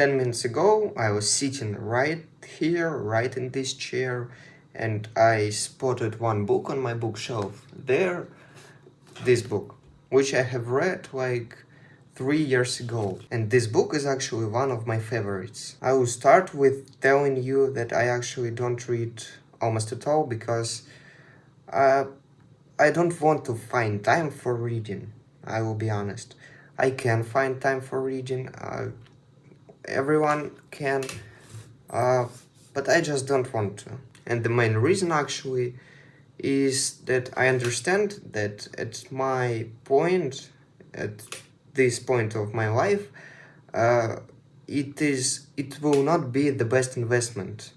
10 minutes ago, I was sitting right here, right in this chair, and I spotted one book on my bookshelf. There, this book, which I have read like 3 years ago. And this book is actually one of my favorites. I will start with telling you that I actually don't read almost at all because I don't want to find time for reading. I will be honest. I can find time for reading. Everyone can, but I just don't want to. And the main reason actually is that I understand that at my point, at this point of my life, it will not be the best investment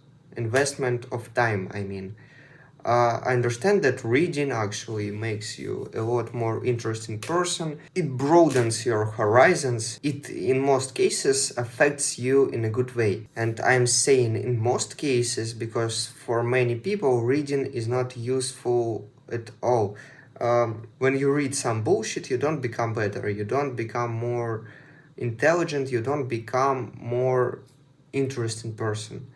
of time, I mean. I understand that reading actually makes you a lot more interesting person. It broadens your horizons. It, in most cases, affects you in a good way. And I'm saying in most cases because for many people, reading is not useful at all. When you read some bullshit, you don't become better. You don't become more intelligent. You don't become more interesting person.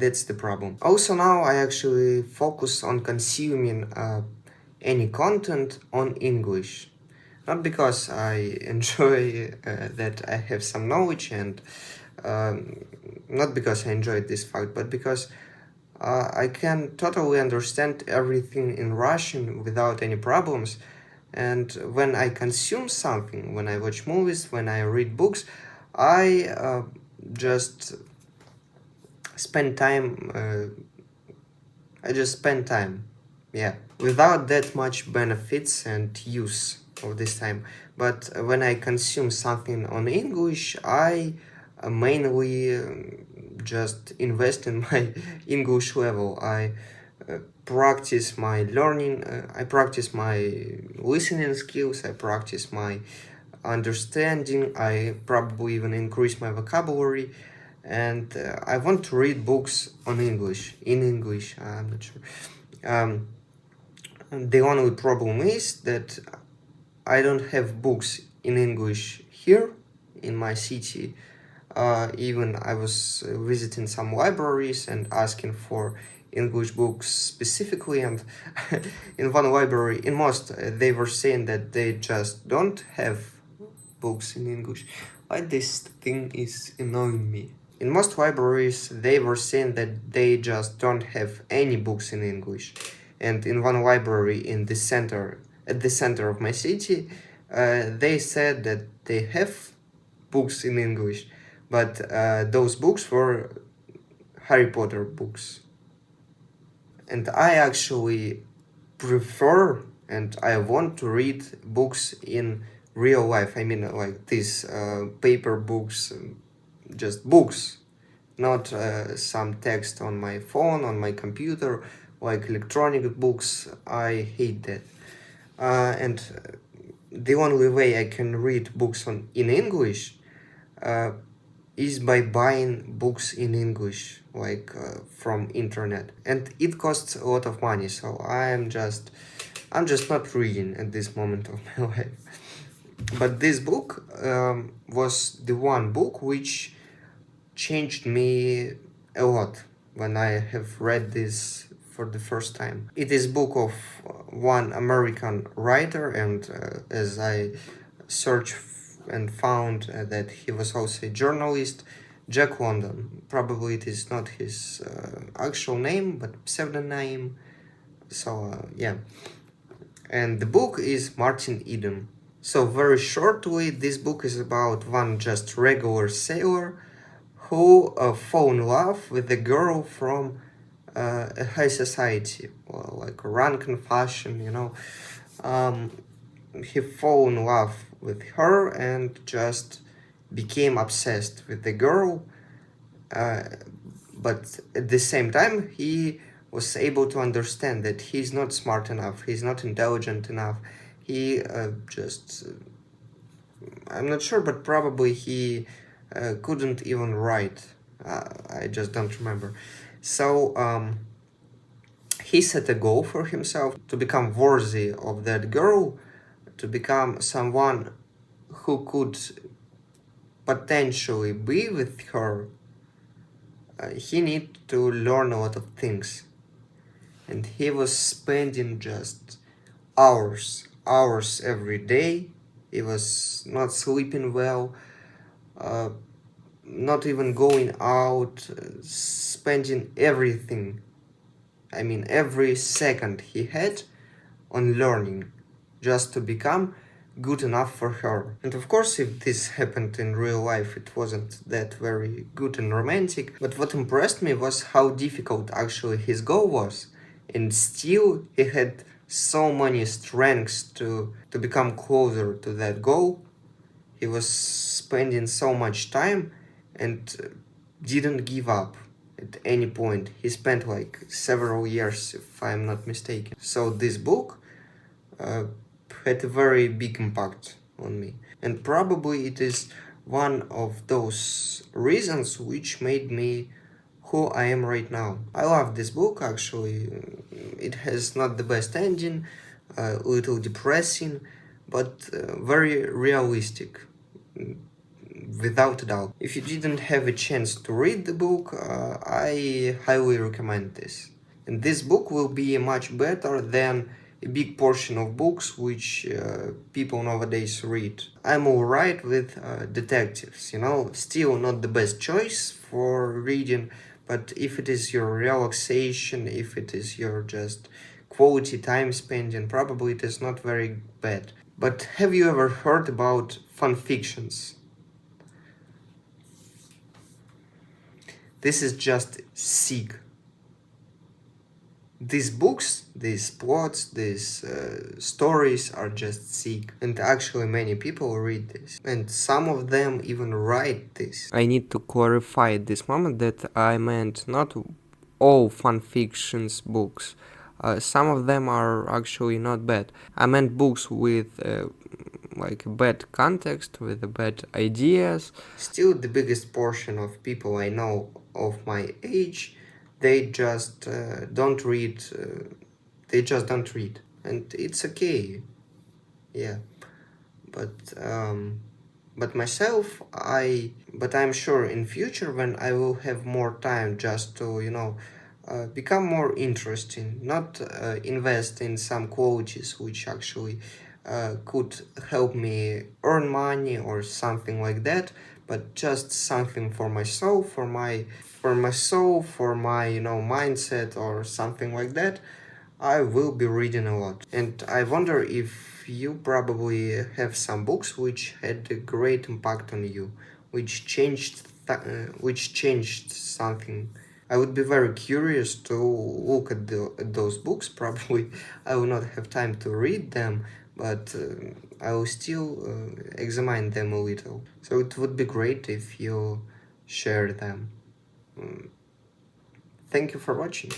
That's the problem. Also now I actually focus on consuming any content on English. Not because I enjoy that I have some knowledge and not because I enjoy this fact, but because I can totally understand everything in Russian without any problems. And when I consume something, when I watch movies, when I read books, I just spend time I just spend time, yeah, without that much benefits and use of this time. But when I consume something on English, I mainly just invest in my English level. I practice my learning, I practice my listening skills, I practice my understanding, I probably even increase my vocabulary, and I want to read books on English, in English, I'm not sure. The only problem is that I don't have books in English here in my city. Even I was visiting some libraries and asking for English books specifically, and in one library, in most, they were saying that they just don't have books in English. Why this thing is annoying me? In most libraries, they were saying that they just don't have any books in English. And in one library in the center, at the center of my city, they said that they have books in English, but those books were Harry Potter books. And I actually prefer and I want to read books in real life. I mean, like these paper books, just books, not some text on my phone, on my computer, like electronic books. I hate that. And the only way I can read books in English is by buying books in English, like from internet, and it costs a lot of money. So I'm just not reading at this moment of my life. But this book was the one book which changed me a lot when I have read this for the first time. It is book of one American writer, and as I searched and found that he was also a journalist, Jack London. Probably it is not his actual name, but pseudonym. So yeah. And the book is Martin Eden. So very shortly, this book is about one just regular sailor who fall in love with a girl from a high society, well, like rank and fashion, you know. He fall in love with her and just became obsessed with the girl. But at the same time, he was able to understand that he's not smart enough, he's not intelligent enough. He I'm not sure, but probably he couldn't even write. I just don't remember. So he set a goal for himself to become worthy of that girl, to become someone who could potentially be with her, he need to learn a lot of things. And he was spending just hours every day. He was not sleeping well, uh, not even going out, spending everything, I mean every second he had on learning, just to become good enough for her. And of course, if this happened in real life, it wasn't that very good and romantic, but what impressed me was how difficult actually his goal was. And still, he had so many strengths to become closer to that goal. He was spending so much time and didn't give up at any point. He spent like several years, if I'm not mistaken. So this book uh, had a very big impact on me. And probably it is one of those reasons which made me who I am right now. I love this book actually. It has not the best ending, a little depressing, but very realistic, without a doubt. If you didn't have a chance to read the book, I highly recommend this. And this book will be much better than a big portion of books which people nowadays read. I'm alright with detectives, still not the best choice for reading, but if it is your relaxation, if it is your just quality time spending, probably it is not very bad. But have you ever heard about fan fictions? This is just sick. These books, these plots, these stories are just sick. And actually many people read this. And some of them even write this. I need to clarify at this moment that I meant not all fan fictions books. Some of them are actually not bad. I meant books with like bad context, with bad ideas. Still, the biggest portion of people I know of my age, they just don't read. They just don't read, and it's okay. Yeah, but myself, but I'm sure in future when I will have more time just to become more interesting, not invest in some qualities which actually could help me earn money or something like that, but just something for my soul, for my soul, for my mindset or something like that. I will be reading a lot. And I wonder if you probably have some books which had a great impact on you, which changed something. I would be very curious to look at those books. Probably I will not have time to read them, but I will still examine them a little. So it would be great if you share them. Thank you for watching.